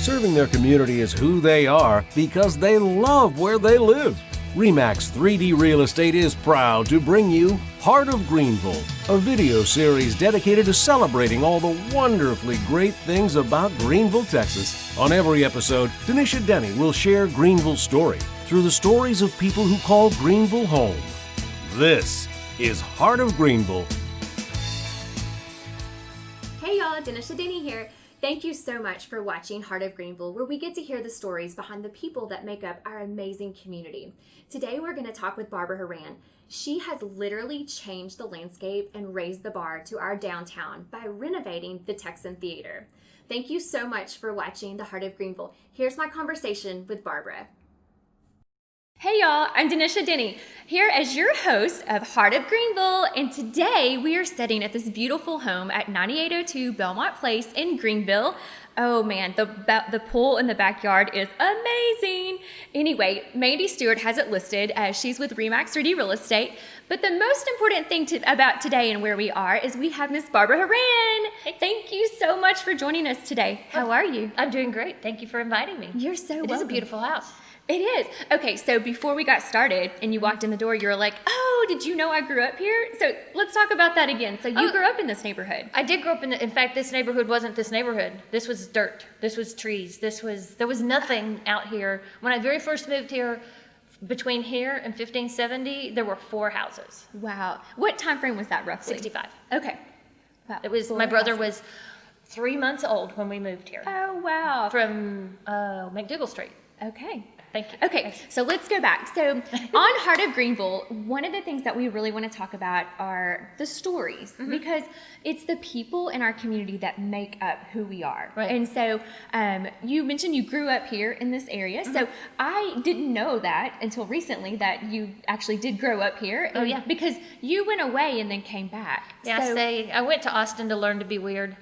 Serving their community is who they are because they love where they live. REMAX 3D Real Estate is proud to bring you Heart of Greenville, a video series dedicated to celebrating all the wonderfully great things about Greenville, Texas. On every episode, Tanisha Denny will share Greenville's story through the stories of people who call Greenville home. This is Heart of Greenville. Hey y'all, Tanisha Denny here. Thank you so much for watching Heart of Greenville, where we get to hear the stories behind the people that make up our amazing community. Today we're going to talk with Barbara Horan. She has literally changed the landscape and raised the bar to our downtown by renovating the Texan Theater. Thank you so much for watching the Heart of Greenville. Here's my conversation with Barbara. Hey y'all, I'm Tanisha Denny, here as your host of Heart of Greenville, and today we are sitting at this beautiful home at 9802 Belmont Place in Greenville. Oh man, the pool in the backyard is amazing. Anyway, Mandy Stewart has it listed as she's with REMAX 3D Real Estate, but the most important thing about today and where we are is we have Miss Barbara Horan. Thank you so much for joining us today. How are you? I'm doing great. Thank you for inviting me. You're so welcome. It is a beautiful house. It is. Okay, so before we got started and you walked in the door, you were like, oh, did you know I grew up here? So let's talk about that again. So you grew up in this neighborhood. I did grow up in fact, this neighborhood wasn't this neighborhood. This was dirt. This was trees. There was nothing out here. When I very first moved here, between here and 1570, there were 4 houses. Wow. What time frame was that roughly? 65. Okay. Wow. It was, my brother was 3 months old when we moved here. Oh, wow. From McDougal Street. Okay. Thank you. Okay, so let's go back. So on Heart of Greenville, one of the things that we really want to talk about are the stories, because it's the people in our community that make up who we are. Right. And so you mentioned you grew up here in this area. So I didn't know that until recently that you actually did grow up here. Oh, yeah. Because you went away and then came back. Yeah, so, I went to Austin to learn to be weird.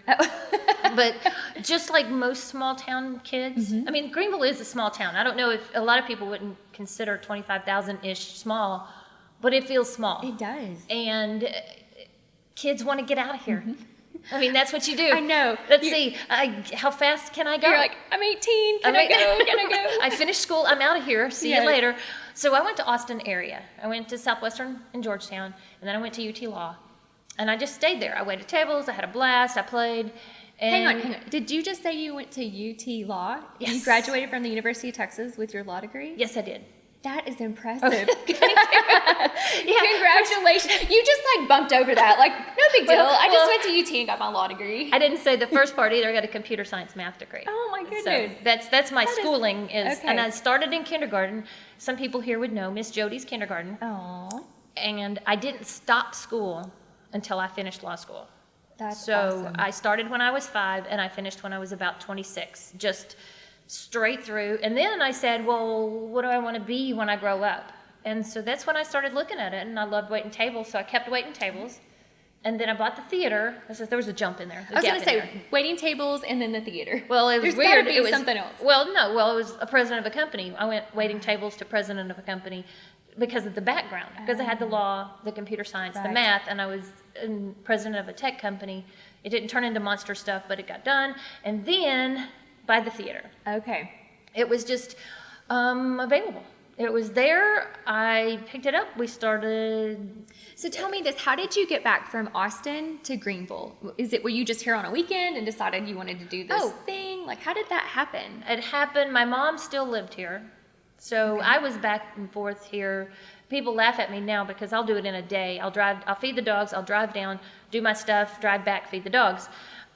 But just like most small town kids, I mean, Greenville is a small town. I don't know if a lot of people wouldn't consider 25,000-ish small, but it feels small. It does. And kids want to get out of here. I mean, that's what you do. I know. Let's see, how fast can I go? You're like, I'm 18, can I go? Can I go? I finished school, I'm out of here, see you later. So I went to Austin area. I went to Southwestern and Georgetown, and then I went to UT Law. And I just stayed there. I waited tables, I had a blast, I played. Hang on. Did you just say you went to UT Law? Yes. You graduated from the University of Texas with your law degree? Yes, I did. That is impressive. Thank you. Congratulations. You just like bumped over that. Like, no big deal. I just went to UT and got my law degree. I didn't say the first part either. I got a computer science math degree. Oh my goodness. So that's my schooling is, okay. and I started in kindergarten. Some people here would know Miss Jody's kindergarten. Aww. And I didn't stop school until I finished law school. That's awesome. I started when I was 5 and I finished when I was about 26, just straight through. And then I said, well, what do I want to be when I grow up? And so that's when I started looking at it, and I loved waiting tables, so I kept waiting tables. And then I bought the theater. There was a jump in there. I was going to say, waiting tables and then the theater. Well, it was There's weird. Gotta be something else. Well, no. Well, it was a president of a company. I went waiting tables to president of a company because of the background. Because I had the law, the computer science, the math, and I was president of a tech company. It didn't turn into monster stuff, but it got done. And then by the theater. Okay. It was just available. It was there. I picked it up. We started. So tell me this, how did you get back from Austin to Greenville? Were you just here on a weekend and decided you wanted to do this thing? Like, how did that happen? It happened. My mom still lived here. So I was back and forth here. People laugh at me now because I'll do it in a day. I'll feed the dogs, I'll drive down, do my stuff, drive back, feed the dogs,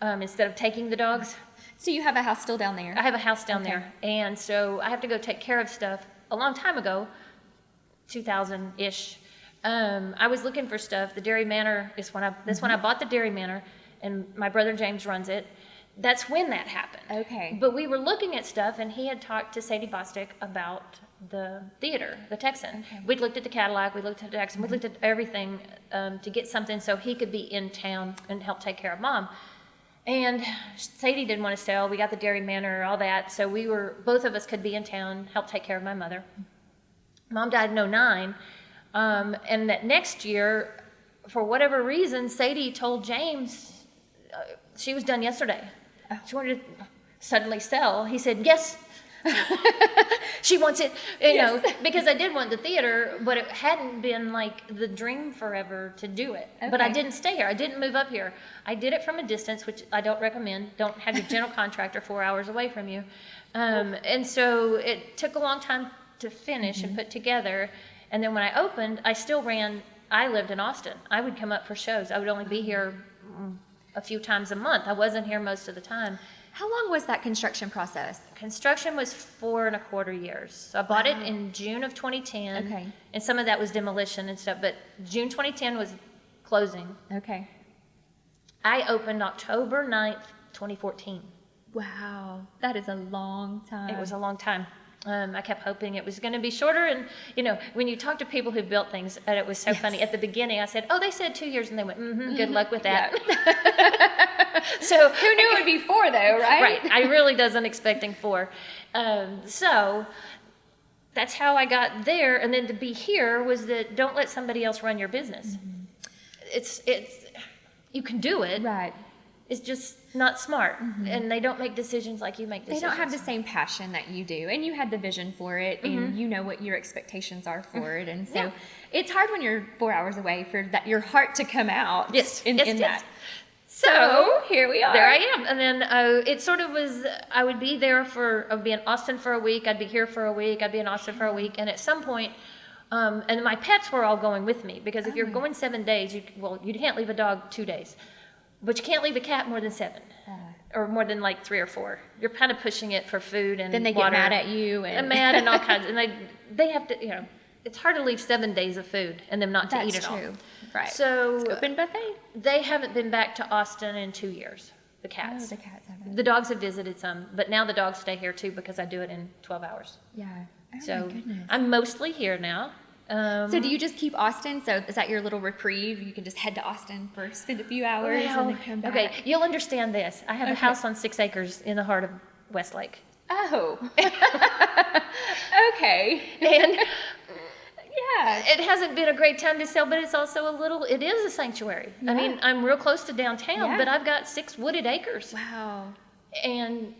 instead of taking the dogs. So you have a house still down there? I have a house down there. And so I have to go take care of stuff. A long time ago, 2000-ish, I was looking for stuff. The Dairy Manor is when I bought the Dairy Manor, and my brother James runs it. That's when that happened. Okay. But we were looking at stuff, and he had talked to Sadie Bostic about the theater, the Texan. Okay. We'd looked at the Cadillac, we looked at the Texan, we looked at everything to get something so he could be in town and help take care of Mom. And Sadie didn't want to sell. We got the Dairy Manor, all that. So both of us could be in town, help take care of my mother. Mom died in 2009. And that next year, for whatever reason, Sadie told James she was done yesterday. She wanted to suddenly sell. He said, yes. She wants it, you know, because I did want the theater, but it hadn't been like the dream forever to do it. But I didn't stay here. I didn't move up here. I did it from a distance, which I don't recommend. Don't have your general contractor 4 hours away from you. And so it took a long time to finish and put together. And then when I opened, I lived in Austin. I would come up for shows. I would only be here a few times a month. I wasn't here most of the time. How long was that construction process? Construction was 4.25 years. So I bought it in June of 2010. Okay. And some of that was demolition and stuff, but June 2010 was closing. Okay. I opened October 9th, 2014. Wow. That is a long time. It was a long time. I kept hoping it was going to be shorter. And, you know, when you talk to people who built things, and it was so funny. At the beginning, I said, oh, they said 2 years. And they went, good luck with that. Yeah. So who knew it would be 4, though, right? Right. I really wasn't expecting 4. So that's how I got there. And then to be here was that don't let somebody else run your business. It's you can do it. Right. It's just not smart. And they don't make decisions like you make decisions. They don't have the same passion that you do, and you had the vision for it, and you know what your expectations are for it, and so it's hard when you're 4 hours away for your heart to come out. Yes. In Yes. that. So here we are. There I am. And then it sort of was, I would be in Austin for a week, I'd be here for a week, I'd be in Austin for a week, and at some point, and my pets were all going with me, because if you're going 7 days, you can't leave a dog 2 days. But you can't leave a cat more than 7, or more than like 3 or 4. You're kind of pushing it for food and then they water. get mad at you and mad and all kinds. And they have to, you know, it's hard to leave 7 days of food and them not to eat it all. That's true. Right. So it's open buffet. they haven't been back to Austin in 2 years. The cats. Oh, the cats haven't. The dogs have visited some, but now the dogs stay here too because I do it in 12 hours. Yeah. Oh, So my goodness. I'm mostly here now. So do you just keep Austin? So is that your little reprieve? You can just head to Austin for spend a few hours and then come back. Okay, you'll understand this. I have a house on 6 acres in the heart of Westlake. Oh. Okay. And yeah. it hasn't been a great time to sell, but it's also it is a sanctuary. I mean, I'm real close to downtown, but I've got 6 wooded acres. Wow. And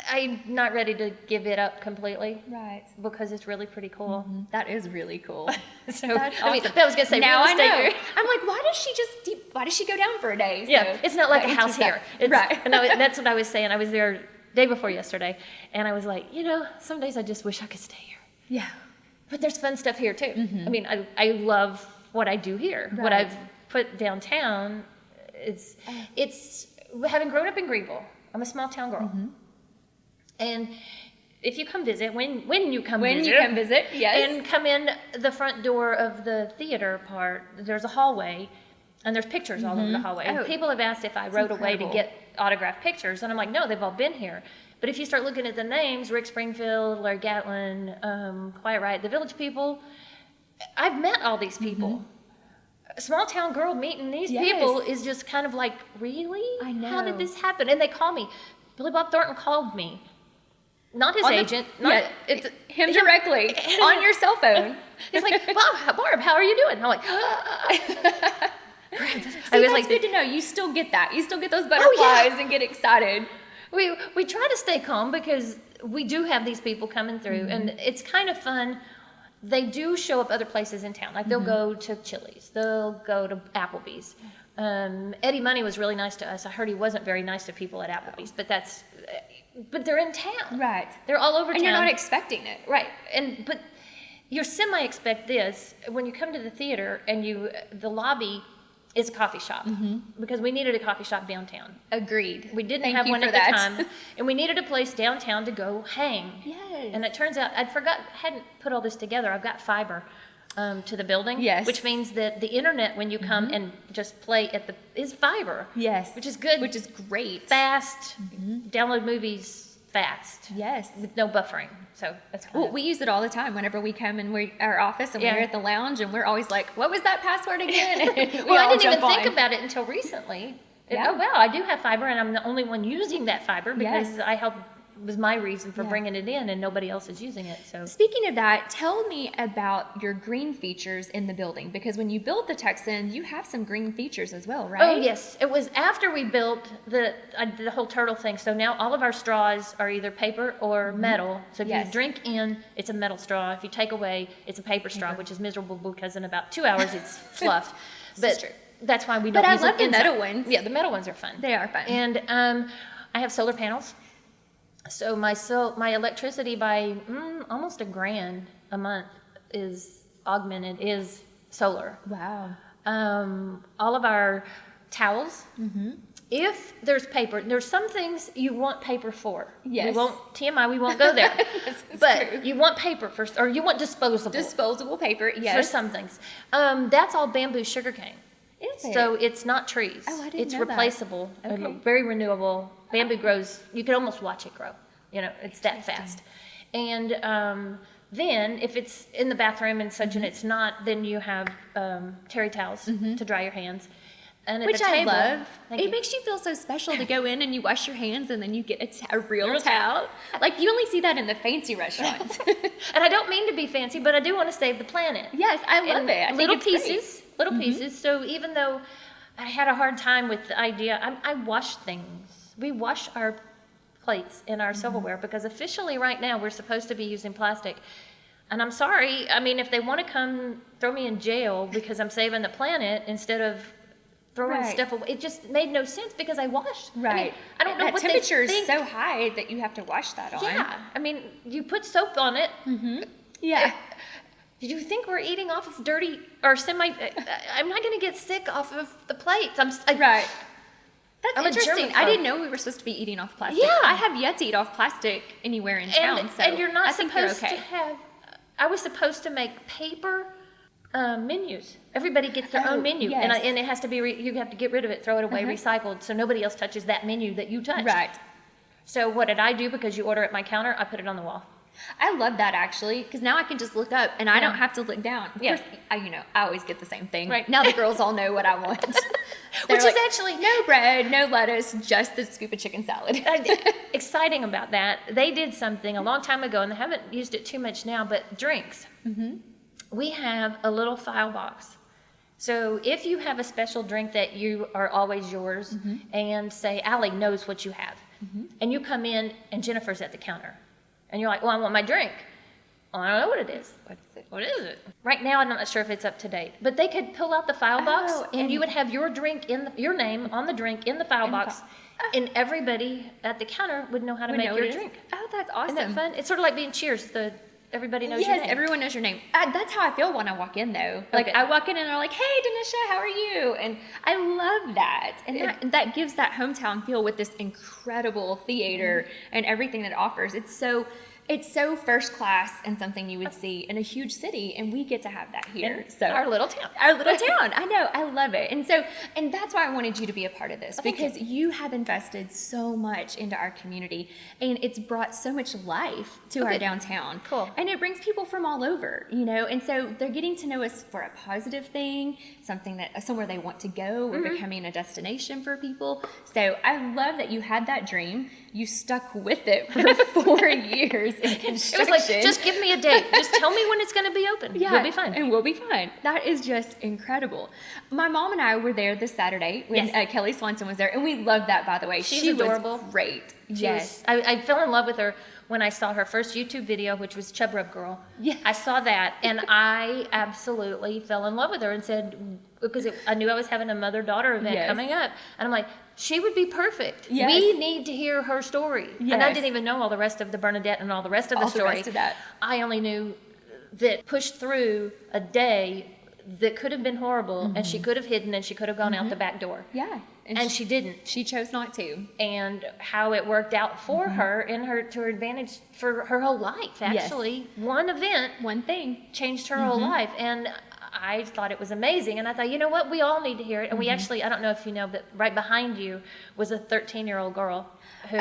I'm not ready to give it up completely. Right. Because it's really pretty cool. That is really cool. So, That's I mean, awesome. I was going to say Now real I estate. know. I'm like, why does she go down for a day? Yeah, So it's not like a that house answers here. that. Right. No, that's what I was saying. I was there day before yesterday, and I was like, you know, some days I just wish I could stay here. Yeah. But there's fun stuff here too. I mean, I love what I do here. What Right. I've put downtown is, it's having grown up in Greenville. I'm a small town girl. And if you come visit, when you come visit, yes. and come in the front door of the theater part, there's a hallway, and there's pictures all over the hallway. And Oh, people have asked if I rode away to incredible. get autographed pictures, and I'm like, no, they've all been here. But if you start looking at the names, Rick Springfield, Larry Gatlin, Quiet Riot, the Village People, I've met all these people. A small town girl meeting these Yes. people is just kind of like, really? I know. How did this happen? And they call me. Billy Bob Thornton called me. Not his On the- agent. yeah, him directly on your cell phone. He's like, Barb, how are you doing? I'm like, See, that's good to know. You still get that. You still get those butterflies and get excited. we try to stay calm because we do have these people coming through, and it's kind of fun. They do show up other places in town. Like they'll go to Chili's, they'll go to Applebee's. Eddie Money was really nice to us. I heard he wasn't very nice to people at Applebee's, but they're in town. Right. They're all over And town. you're not expecting it. Right, but you semi-expect this when you come to the theater and the lobby is a coffee shop because we needed a coffee shop downtown. Agreed. We didn't Thank have you one for at that. the time, and we needed a place downtown to go hang. Yes. And it turns out hadn't put all this together. I've got fiber to the building, Yes. which means that the internet when you come and just play is fiber. Yes. which is good, Which is great. fast. Download movies fast. Yes. With no buffering. So that's cool. Well, we use it all the time whenever we come in our office and Yeah. we're at the lounge and we're always like, what was that password again? Well, I didn't even think about it until recently. Yeah. Oh, wow, I do have fiber, and I'm the only one using that fiber because Yes. I help was my reason for bringing it in, and nobody else is using it. So Speaking of that, tell me about your green features in the building, because when you built the Texan, you have some green features as well, right? Oh yes, it was after we built the whole turtle thing. So now all of our straws are either paper or metal. So if you drink in, it's a metal straw. If you take away, it's a paper straw, which is miserable because in about 2 hours it's fluffed. But that's why we don't. But I use love the inside. metal ones. Yeah, the metal ones are fun. They are fun. And I have solar panels. So my electricity by almost $1,000 a month is solar. Wow. All of our towels. If there's paper, there's some things you want paper for. Yes. We won't go there. But true. you want paper first, or you want disposable paper, yes. for some things. That's all bamboo sugarcane. Is it? So it's not trees. Oh, I didn't it's know that. replaceable, Okay. very renewable. Bamboo grows, you can almost watch it grow. It's that fast. And then if it's in the bathroom and such and it's not, then you have terry towels to dry your hands. And at Which the table, I love. Thank It you. makes you feel so special to go in and you wash your hands and then you get a real towel. Like, you only see that in the fancy restaurants. And I don't mean to be fancy, but I do want to save the planet. Yes, I love And it. I think little it's pieces, great. little pieces. So even though I had a hard time with the idea, I wash things. We wash our plates and our silverware because officially right now we're supposed to be using plastic. And I'm sorry, I mean, if they want to come throw me in jail because I'm saving the planet instead of throwing Right. stuff away, it just made no sense because I washed. Right. I mean, I don't know that what they temperature is think. so high that you have to wash that on. Yeah, I mean, you put soap on it. Yeah. Do you think we're eating off of dirty or semi? I'm not going to get sick off of the plates. Right. That's I'm a interesting. germaphobe. I didn't know we were supposed to be eating off plastic. Yeah. I have yet to eat off plastic anywhere in town. So and you're not I think you're supposed to have. I was supposed to make paper menus. Everybody gets their own menu, yes. and it has to be. You have to get rid of it, throw it away, recycled, so nobody else touches that menu that you touched. Right. So what did I do? Because you order at my counter, I put it on the wall. I love that actually, because now I can just look up and I don't have to look down. Of Yeah. course, I always get the same thing. Right. Now the girls all know what I want. Which They're is actually no bread, no lettuce, just the scoop of chicken salad. exciting about that. They did something a long time ago, and they haven't used it too much now, but drinks. We have a little file box. So if you have a special drink that you are always yours, and say Allie knows what you have, and you come in and Jennifer's at the counter, and you're like, well, I want my drink. Well, I don't know what it is. What is it? Right now, I'm not sure if it's up to date, but they could pull out the file box, and you would have your drink your name on the drink in the file box, and everybody at the counter would know how to make your drink. Oh, that's awesome. Isn't that fun? It's sort of like being Cheers. Everybody knows your Yes, name. everyone knows your name. That's how I feel when I walk in, though. Like, Okay. I walk in and they're like, hey, Denisha, how are you? And I love that. And that gives that hometown feel with this incredible theater and everything that it offers. It's so first class and something you would see in a huge city, and we get to have that here. So our little town. Our little town. I know. I love it. And that's why I wanted you to be a part of this, because you have invested so much into our community, and it's brought so much life to our downtown. Cool. And it brings people from all over, and so they're getting to know us for a positive thing, somewhere they want to go. We're becoming a destination for people. So I love that you had that dream. You stuck with it for 4 years. It was like, just give me a date. Just tell me when it's going to be open. Yeah, We'll be fine. And we'll be fine. That is just incredible. My mom and I were there this Saturday when Kelly Swanson was there, and we loved that, by the way. She's she adorable. Was great. Yes. I fell in love with her when I saw her first YouTube video, which was Chub Rub Girl. Yeah. I saw that, and I absolutely fell in love with her and said, because I knew I was having a mother-daughter event coming up, and I'm like, she would be perfect. Yes. We need to hear her story. Yes. And I didn't even know all the rest of the Bernadette and all the rest of the story. The rest of that. I only knew that pushed through a day that could have been horrible, and she could have hidden, and she could have gone out the back door. Yeah. And she didn't. She chose not to. And how it worked out for her to her advantage for her whole life, actually. One event. One thing. Changed her whole life. And I thought it was amazing. And I thought, you know what? We all need to hear it. And we actually, I don't know if you know, but right behind you was a 13-year-old girl who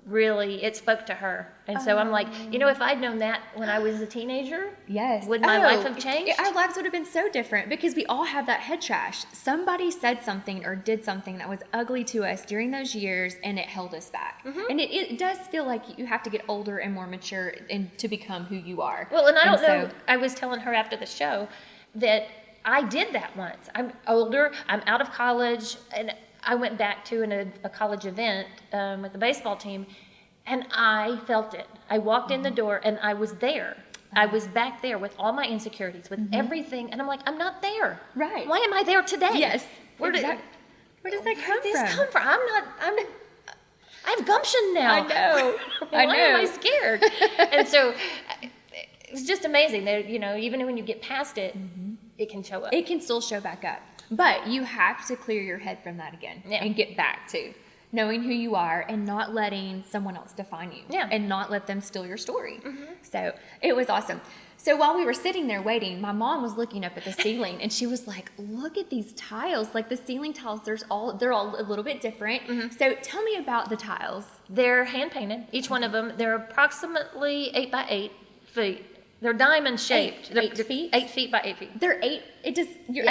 really, it spoke to her. And so I'm like, if I'd known that when I was a teenager, Yes. would my life have changed? Our lives would have been so different because we all have that head trash. Somebody said something or did something that was ugly to us during those years, and it held us back. And it does feel like you have to get older and more mature and to become who you are. Well, and I don't know, I was telling her after the show that I did that once. I'm older, I'm out of college, and I went back to a college event with the baseball team, and I felt it. I walked in the door, and I was there. I was back there with all my insecurities, with everything, and I'm like, I'm not there. Right. Why am I there today? Yes. Where does that come from? I have gumption now. I know. Why am I scared? And so it's just amazing that, even when you get past it, it can show up. It can still show back up. But you have to clear your head from that again and get back to knowing who you are and not letting someone else define you and not let them steal your story. So it was awesome. So while we were sitting there waiting, my mom was looking up at the ceiling and she was like, look at these tiles. Like the ceiling tiles, they're all a little bit different. So tell me about the tiles. They're hand painted, each one of them. They're approximately 8 by 8 feet. They're diamond shaped. 8 feet? 8 feet by 8 feet. They're 8. I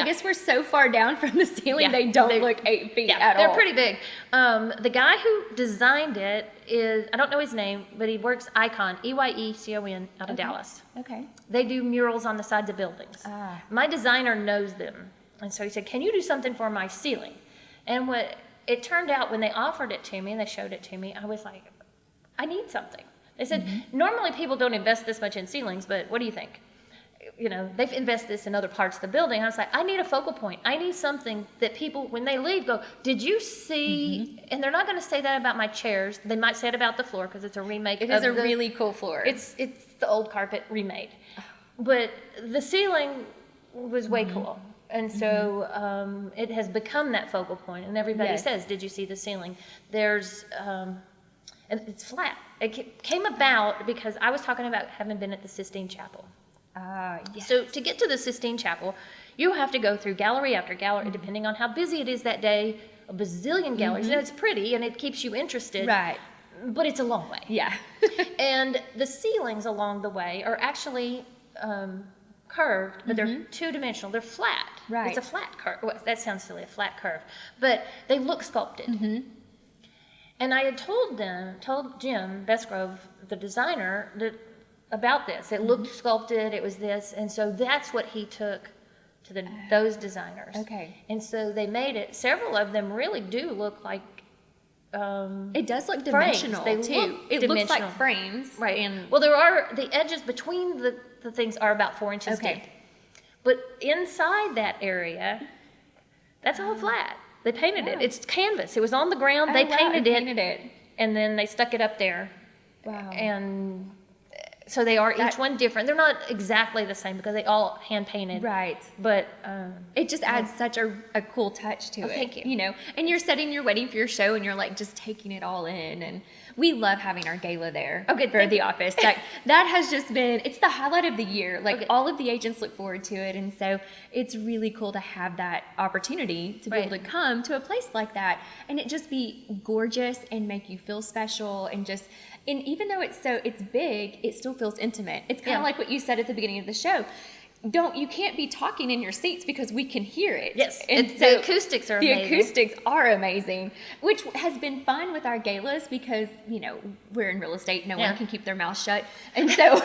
guess we're so far down from the ceiling, they don't look 8 feet at all. They're pretty big. The guy who designed it is, I don't know his name, but he works Icon, EYECON, out of Dallas. Okay. They do murals on the sides of buildings. My designer knows them. And so he said, can you do something for my ceiling? And what it turned out when they offered it to me and they showed it to me, I was like, I need something. They said, normally people don't invest this much in ceilings, but what do you think? They've invested this in other parts of the building. I was like, I need a focal point. I need something that people, when they leave, go, did you see? And they're not going to say that about my chairs. They might say it about the floor because it's a remake. It is a really cool floor. It's the old carpet remade. But the ceiling was way cool. And so it has become that focal point. And everybody says, did you see the ceiling? There's... and it's flat. It came about because I was talking about having been at the Sistine Chapel. Yes. So to get to the Sistine Chapel, you have to go through gallery after gallery, depending on how busy it is that day, a bazillion galleries. And it's pretty, and it keeps you interested. Right. But it's a long way. Yeah. And the ceilings along the way are actually curved, but they're two-dimensional. They're flat. Right. It's a flat curve. Well, that sounds silly, a flat curve. But they look sculpted. And I had told Jim Besgrove, the designer, about this. It looked sculpted, it was this, and so that's what he took to those designers. Okay. And so they made it, several of them really do look like it does look dimensional, frames. too. It looks like frames. Right. And well, the edges between the things are about 4 inches deep. But inside that area, that's all flat. They painted it. It's canvas. It was on the ground. They painted it. And then they stuck it up there. Wow. And so they are each one different. They're not exactly the same because they all hand painted. Right. But it just adds such a cool touch to it. Thank you. And you're waiting for your show and you're like just taking it all in. And we love having our gala there for the office. That has just been, it's the highlight of the year. All of the agents look forward to it. And so it's really cool to have that opportunity to be able to come to a place like that and it just be gorgeous and make you feel special and even though it's big, it still feels intimate. It's kind of like what you said at the beginning of the show. You can't be talking in your seats because we can hear it. Yes, and the acoustics are amazing. The acoustics are amazing, which has been fun with our galas because, we're in real estate. No one can keep their mouth shut. And so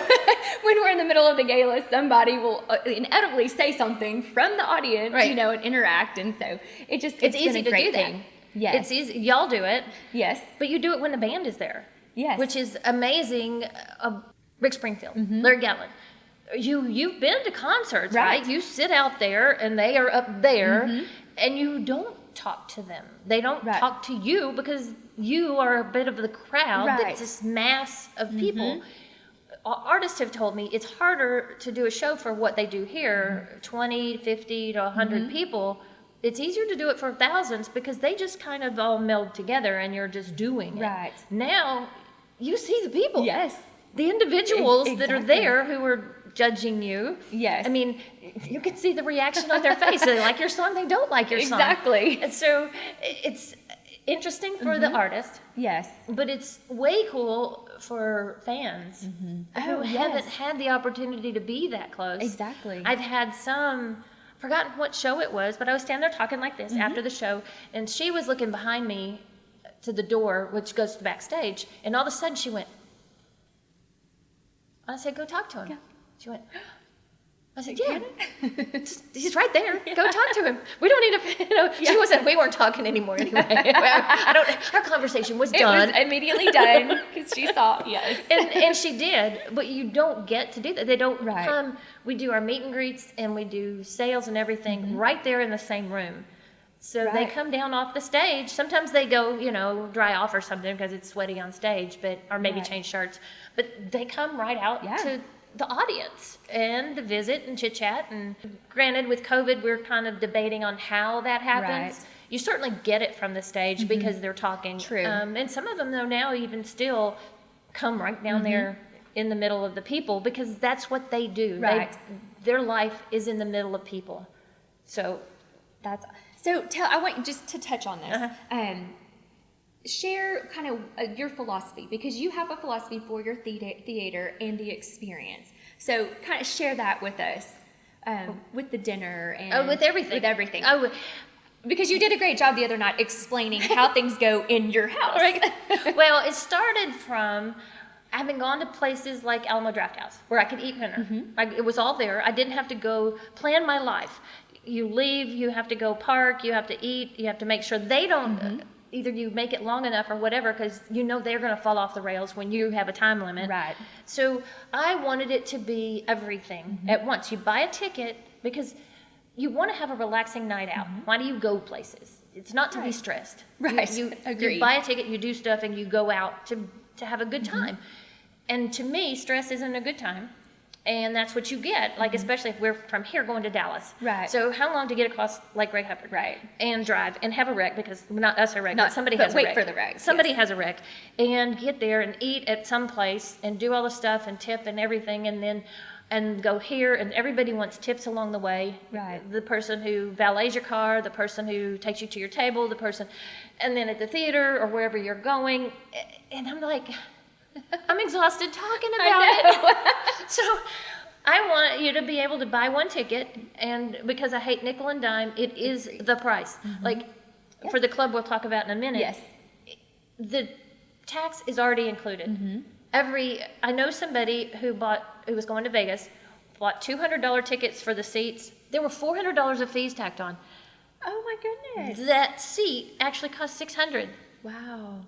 when we're in the middle of the gala, somebody will inevitably say something from the audience, and interact. And so it's easy to do that. Thing. Yes. It's easy. Y'all do it. Yes. But you do it when the band is there. Yes. Which is amazing. Rick Springfield, Larry Gatlin. You've been to concerts, right? You sit out there and they are up there and you don't talk to them. They don't talk to you because you are a bit of the crowd that's this mass of people. Artists have told me it's harder to do a show for what they do here, 20, 50 to 100 people. It's easier to do it for thousands because they just kind of all meld together and you're just doing it. Right. Now, you see the people. Yes. The individuals that are there who are judging you. Yes. I mean, you can see the reaction on their face. They like your song, they don't like your song. Exactly. And so it's interesting for the artist. Yes. But it's way cool for fans who haven't had the opportunity to be that close. Exactly. I've had some, forgotten what show it was, but I was standing there talking like this after the show, and she was looking behind me to the door, which goes to backstage, and all of a sudden she went, I said, go talk to him. Yeah. She went, I said, yeah, he's right there. Go talk to him. We don't need to, we weren't talking anymore anyway. Our conversation was done. It was immediately done because she saw, And she did, but you don't get to do that. They don't come, we do our meet and greets and we do sales and everything right there in the same room. So they come down off the stage. Sometimes they go, dry off or something because it's sweaty on stage, or maybe change shirts. But they come right out to the audience and visit and chit chat. And granted, with COVID, we're kind of debating on how that happens. Right. You certainly get it from the stage because they're talking. True. And some of them, though, now even still come right down there in the middle of the people because that's what they do. Right. Their life is in the middle of people. So I want just to touch on this. Share kind of your philosophy, because you have a philosophy for your theater and the experience. So kind of share that with us, with the dinner and with everything. With everything. Because you did a great job the other night explaining how things go in your house. Right. Well, it started from having gone to places like Alamo Drafthouse where I could eat dinner. It was all there. I didn't have to go plan my life. You leave, you have to go park, you have to eat, you have to make sure they don't, either you make it long enough or whatever, because they're going to fall off the rails when you have a time limit. Right. So I wanted it to be everything at once. You buy a ticket because you want to have a relaxing night out. Why do you go places? It's not to be stressed. Right. You Agreed. buy a ticket, you do stuff, and you go out to have a good time. And to me, stress isn't a good time. And that's what you get, like especially if we're from here going to Dallas. Right. So how long to get across Lake Ray Hubbard? Right. And drive and have a wreck, because not us a wreck, but somebody has a wreck. Wait for the wreck. Somebody has a wreck. And get there and eat at some place and do all the stuff and tip and everything, and go here, and everybody wants tips along the way. Right. The person who valets your car, the person who takes you to your table, the person, and then at the theater or wherever you're going. And I'm like, I'm exhausted talking about it. So I want you to be able to buy one ticket, and because I hate nickel and dime, it is the price. Like for the club we'll talk about in a minute. Yes. The tax is already included. I know somebody who was going to Vegas, bought $200 tickets for the seats. There were $400 of fees tacked on. Oh my goodness. That seat actually cost $600. Wow.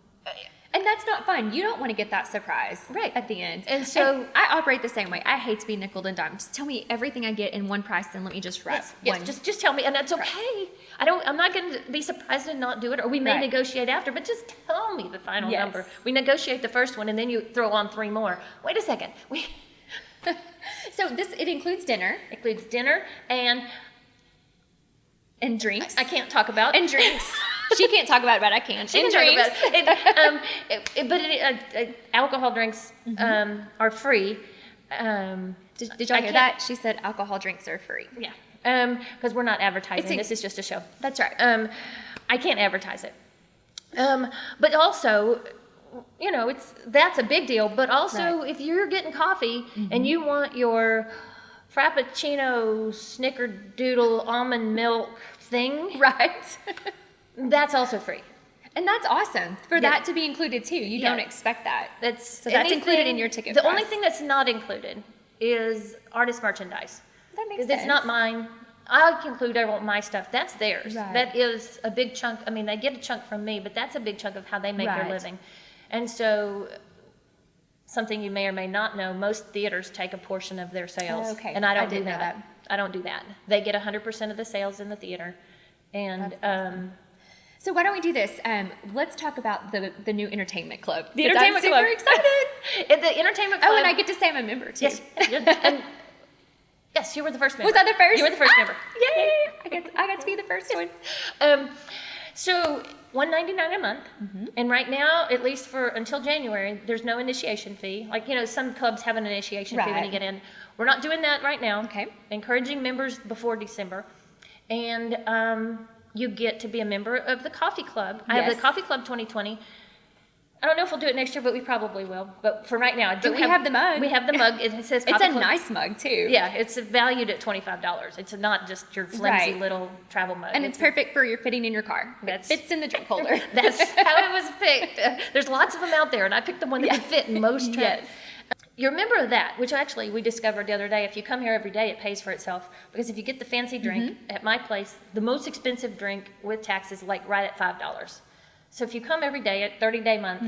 And that's not fun. You don't want to get that surprise at the end. And so I operate the same way. I hate to be nickel and dime. Just tell me everything I get in one price, and let me just write one. Just tell me, and that's okay. I'm not going to be surprised and not do it, or we may negotiate after, but just tell me the final number. We negotiate the first one, and then you throw on 3 more. Wait a second. So it includes dinner. It includes dinner and drinks. I can't talk about. And drinks. She can't talk about it, but I can. She can talk about it. Alcohol drinks are free. Did y'all hear that? She said alcohol drinks are free. Yeah. Because we're not advertising. This is just a show. That's right. I can't advertise it. But also, that's a big deal. But also, if you're getting coffee and you want your Frappuccino Snickerdoodle almond milk thing, that's also free. And that's awesome for that to be included too. You don't expect that. That's included in your ticket The price. only thing that's not included is artist merchandise. That makes sense. Because it's not mine. I include my stuff. That's theirs. Right. That is a big chunk. I mean, they get a chunk from me, but that's a big chunk of how they make their living. And so, something you may or may not know, most theaters take a portion of their sales. Okay. And I don't do know that. I don't do that. They get 100% of the sales in the theater. And awesome. So why don't we do this? Let's talk about the new entertainment club. The entertainment club. I'm super excited. The entertainment club. Oh, and I get to say I'm a member too. Yes. Yes, you were the first member. Was I the first? You were the first member. Yay! I got to be the first one. So $199 a month, and right now, at least until January, there's no initiation fee. Like some clubs have an initiation fee when you get in. We're not doing that right now. Okay. Encouraging members before December, and you get to be a member of the coffee club. I have Yes. the coffee club 2020. I don't know if we'll do it next year, but we probably will. But for right now, I do But we have the mug. We have the mug. It says It's coffee a club. nice mug too. Yeah, it's valued at $25. It's not just your flimsy Right. little travel mug. And it's perfect for your fitting in your car. It fits in the drink holder. That's how it was picked. There's lots of them out there, and I picked the one that would fit in most trucks. Yes. You're a member of that, which actually we discovered the other day. If you come here every day, it pays for itself. Because if you get the fancy drink at my place, the most expensive drink with taxes, like right at $5. So if you come every day at 30-day month,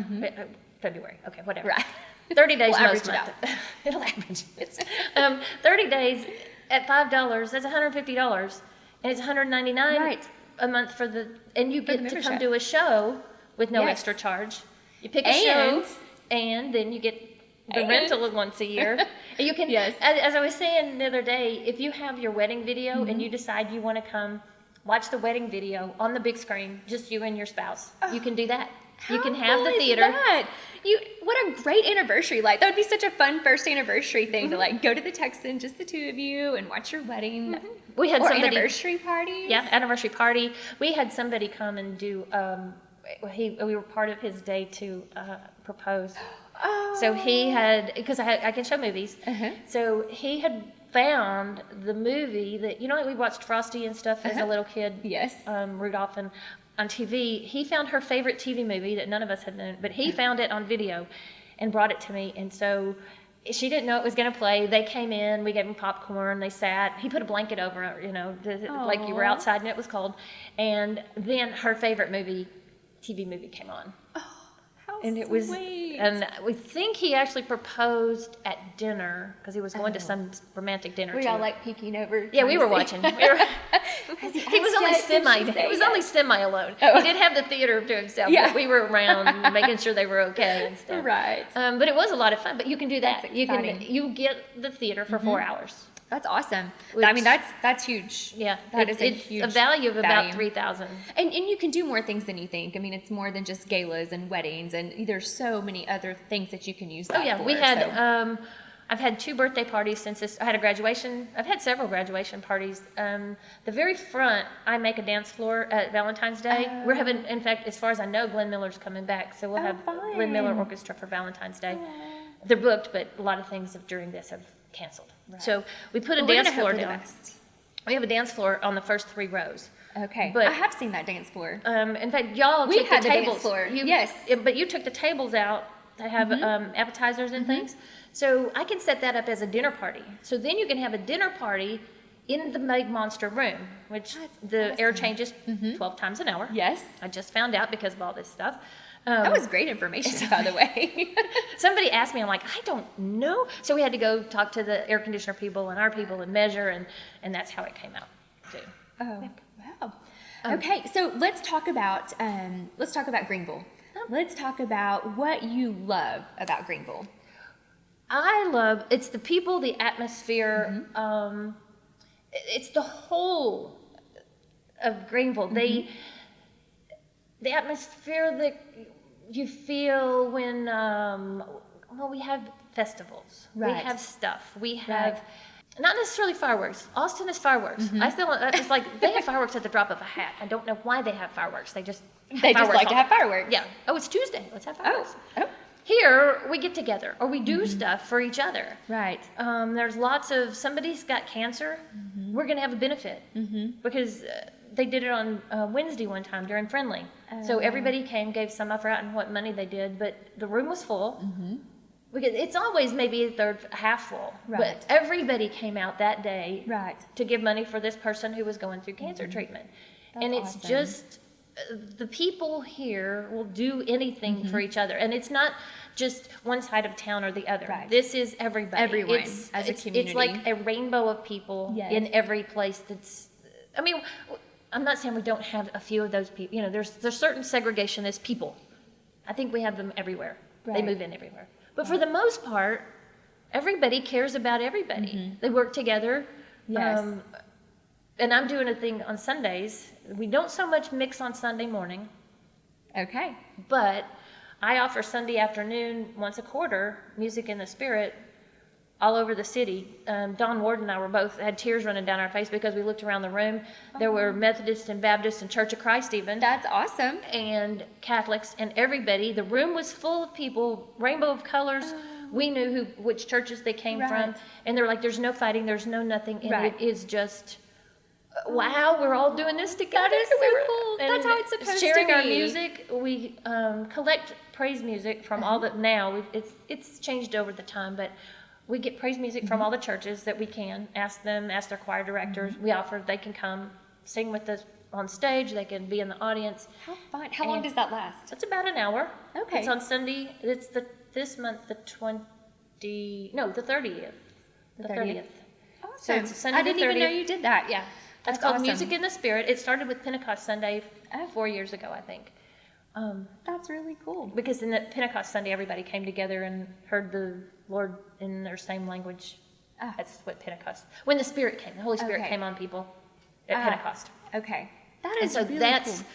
February, okay, whatever. Right. 30 days We'll most average month. It'll average. 30 days at $5, that's $150. And it's $199 Right. a month and you the get to come membership. do a show with no Yes. extra charge. You pick a show, And- and then you get the rental once a year. And you can, Yes. as I was saying the other day, if you have your wedding video Mm-hmm. and you decide you want to come watch the wedding video on the big screen, just you and your spouse, you can do that. You can have How the cool is theater. that? What a great anniversary! Like that would be such a fun first anniversary thing to like go to the Texan, just the two of you, and watch your wedding. We had or somebody anniversary parties. Yeah, anniversary party. We had somebody come and do. We were part of his day to propose. Oh. So he had, because I can show movies. So he had found the movie that like we watched Frosty and stuff as a little kid. Yes. Rudolph and on TV. He found her favorite TV movie that none of us had known, but he found it on video and brought it to me. And so she didn't know it was going to play. They came in, we gave them popcorn, they sat. He put a blanket over it, like you were outside and it was cold. And then her favorite TV movie came on. How And it was, sweet. and we think he actually proposed at dinner because he was going to some romantic dinner. Were too. y'all like peeking over? Yeah, we were trying to watching. see? He was only semi. He was only semi alone. He did have the theater to himself. Yeah. But we were around making sure they were okay and stuff. Right. But it was a lot of fun. But you can do that. That's You exciting. you get the theater for 4 hours. That's awesome. Which- I mean, that's huge. Yeah, That is a it's huge a value of value. about $3,000. And you can do more things than you think. I mean, it's more than just galas and weddings, and there's so many other things that you can use that Oh yeah, for. we had. so. I've had 2 birthday parties since this. I had a graduation. I've had several graduation parties. The very front, I make a dance floor at Valentine's Day. We're having, in fact, as far as I know, Glenn Miller's coming back, so we'll have fun. Glenn Miller Orchestra for Valentine's Day. They're booked, but a lot of things during this have canceled. So we put a Well, we're dance gonna floor hope for the down. best. We have a dance floor on the first 3 rows. Okay, But- I have seen that dance floor. In fact, y'all We took had the the dance tables. floor, yes. But you took the tables out to have appetizers and things. So I can set that up as a dinner party. So then you can have a dinner party in the big monster room, which the air changes 12 times an hour. Yes. I just found out because of all this stuff. That was great information, by the way. Somebody asked me, I'm like, I don't know. So we had to go talk to the air conditioner people and our people and measure, and that's how it came out too. Oh, wow. Okay, so let's talk about Greenville. Let's talk about what you love about Greenville. I love, it's the people, the atmosphere, it's the whole of Greenville. The atmosphere that you feel when, we have festivals, we Right. have stuff, we have, not necessarily fireworks. Austin is fireworks. I feel it's like they have fireworks at the drop of a hat. I don't know why they have fireworks. They just have They just fireworks like to all- have fireworks. Yeah. Oh, it's Tuesday. Let's have fireworks. Oh, Here, we get together, or we do stuff for each other. right. There's lots of, somebody's got cancer, we're going to have a benefit. Because they did it on Wednesday one time during Friendly. So everybody came, gave some, I've forgotten what money they did, but the room was full. Because it's always maybe a third, half full. Right. But everybody came out that day Right. to give money for this person who was going through cancer treatment. And it's awesome. just, the people here will do anything for each other. And it's not just one side of town or the other. Right. This is everybody. Everyone It's, as a it's community. like a rainbow of people Yes. in every place that's, I mean, I'm not saying we don't have a few of those people. There's certain segregation as people. I think we have them everywhere. They Right. move in everywhere. But for the most part, everybody cares about everybody. They work together. Yes. And I'm doing a thing on Sundays. We don't so much mix on Sunday morning, Okay. but I offer Sunday afternoon, once a quarter, Music in the Spirit, all over the city. Don Ward and I had tears running down our face because we looked around the room. There were Methodists and Baptists and Church of Christ even. That's awesome. And Catholics and everybody. The room was full of people, rainbow of colors. We knew which churches they came from. And they were like, there's no fighting, there's no nothing. And it is just, wow, we're all doing this together. That is so cool. That's how it's supposed to be. Sharing our music. We collect praise music from all the, now, it's changed over the time, but we get praise music from all the churches that we can. Ask their choir directors. We offer, they can come sing with us on stage. They can be in the audience. How fun. How long does that last? It's about an hour. Okay. It's on Sunday. It's this month, the 30th. The 30th. Awesome. So it's Sunday I didn't the 30th. even know you did that. Yeah. It's called awesome. Music in the Spirit. It started with Pentecost Sunday 4 years ago, I think. That's really cool. Because in the Pentecost Sunday, everybody came together and heard the Lord in their same language. That's what Pentecost. When the Spirit came, the Holy Spirit came on people at Pentecost. Okay. That is and so really that's cool.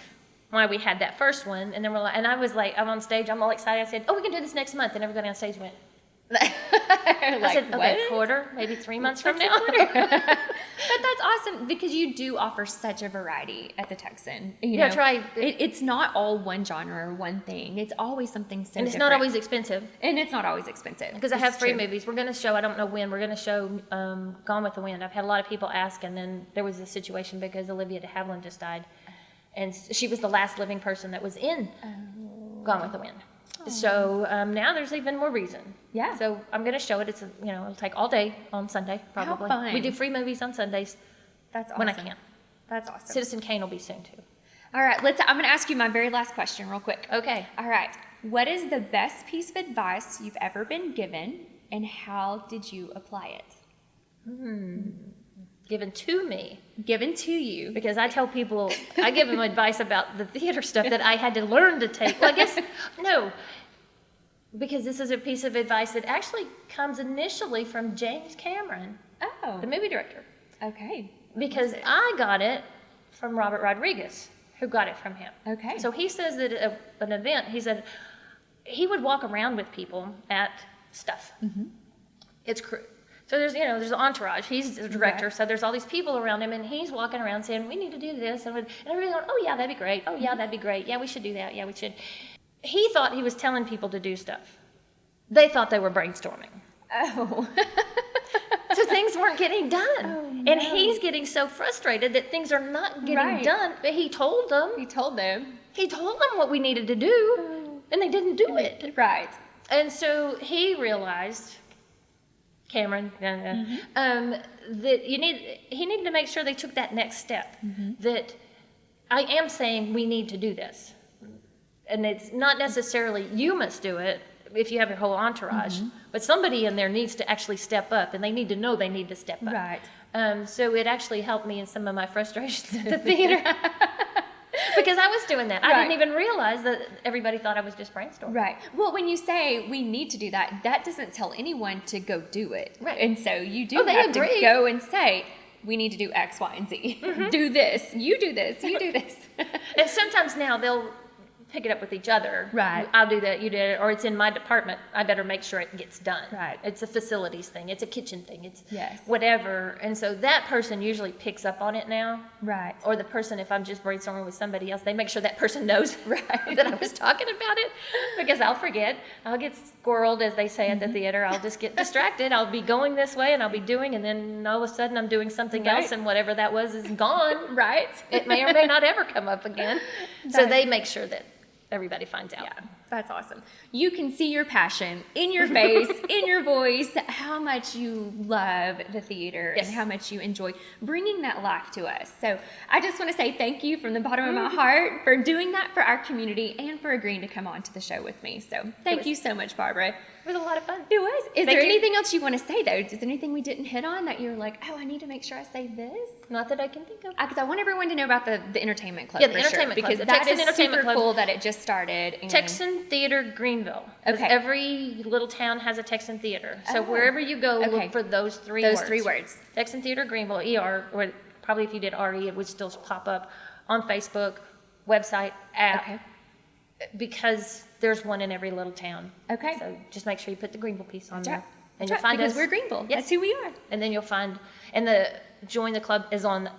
why we had that first one. And then we're like, and I was like, I'm on stage, I'm all excited. I said, oh, we can do this next month. And everybody on stage went, I said, okay, quarter, maybe 3 months from now. But that's awesome because you do offer such a variety at the Texan. You Yeah, know, try. It's not all one genre or one thing. It's always something so And it's different. not always expensive. And it's not always expensive. Because I This have is 3 true. movies. We're going to show, I don't know when, we're going to show Gone with the Wind. I've had a lot of people ask, and then there was this situation because Olivia de Havilland just died. And she was the last living person that was in Gone with the Wind. So now there's even more reason. Yeah. So I'm going to show it. It's it'll take all day on Sunday probably. fun. We do free movies on Sundays That's awesome. when I can. That's awesome. Citizen Kane will be soon too. All right, I'm going to ask you my very last question real quick. Okay. All right. What is the best piece of advice you've ever been given, and how did you apply it? Given to me. Given to you. Because I tell people, I give them advice about the theater stuff that I had to learn to take. Well, I guess, no. Because this is a piece of advice that actually comes initially from James Cameron, Oh. the movie director. Okay. Because I got it from Robert Rodriguez, who got it from him. Okay. So he says that at an event, he said he would walk around with people at stuff. It's so there's an entourage. He's the director, Right. so there's all these people around him, and he's walking around saying, "We need to do this," and everybody's going, "Oh yeah, that'd be great. Oh yeah, that'd be great. Yeah, we should do that. Yeah, we should." He thought he was telling people to do stuff. They thought they were brainstorming. Oh. So things weren't getting done. Oh, And no. he's getting so frustrated that things are not getting Right. done. But he told them. You told them. He told them what we needed to do, and they didn't do it. Right. And so he realized, Cameron, that he needed to make sure they took that next step. That I am saying we need to do this. And it's not necessarily you must do it if you have your whole entourage, but somebody in there needs to actually step up, and they need to know they need to step up. Right. So it actually helped me in some of my frustrations at the theater. Because I was doing that. I Right. didn't even realize that everybody thought I was just brainstorming. Right. Well, when you say we need to do that, that doesn't tell anyone to go do it. Right. And so you do they have agree. to go and say, we need to do X, Y, and Z. Do this. You do this. You do this. And sometimes now they'll pick it up with each other. Right. I'll do that, you did it, or it's in my department. I better make sure it gets done. Right. It's a facilities thing. It's a kitchen thing. It's Yes. whatever. And so that person usually picks up on it now. Right. Or the person, if I'm just brainstorming with somebody else, they make sure that person knows Right. that I was talking about it, because I'll forget. I'll get squirreled, as they say at the theater. I'll just get distracted. I'll be going this way and I'll be doing, and then all of a sudden I'm doing something Right. else, and whatever that was is gone. Right. It may or may not ever come up again. So they make sure that everybody finds out. Yeah, that's awesome. You can see your passion in your face, in your voice, how much you love the theater Yes. and how much you enjoy bringing that life to us. So I just want to say thank you from the bottom of my heart for doing that for our community and for agreeing to come on to the show with me. So thank you so much, Barbara. It was a lot of fun. It was. Is Thank there you. anything else you want to say, though? Is there anything we didn't hit on that you're like, oh, I need to make sure I say this? Not that I can think of. Because I want everyone to know about the entertainment club. Yeah, the for sure, entertainment club, because the that Texan is Entertainment super Club. cool that it just started. And Texan Theater Greenville. 'Cause Okay. Every little town has a Texan Theater. So Oh. wherever you go, Okay. look for those three words. Those 3 words. Texan Theater Greenville, ER, or probably if you did RE, it would still pop up on Facebook, website, app. Okay. Because there's one in every little town. Okay. So just make sure you put the Greenville piece on there. And you'll find because us. we're Greenville. Yes. That's who we are. And then you'll find, and the join the club is on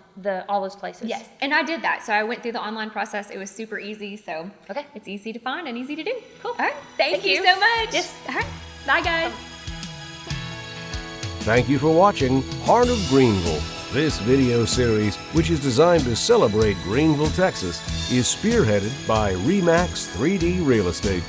all those places. Yes, and I did that. So I went through the online process. It was super easy. So Okay. it's easy to find and easy to do. Cool. All right. Thank you you. so much. Yes. All right. Bye, guys. Thank you for watching Heart of Greenville. This video series, which is designed to celebrate Greenville, Texas, is spearheaded by REMAX 3D Real Estate.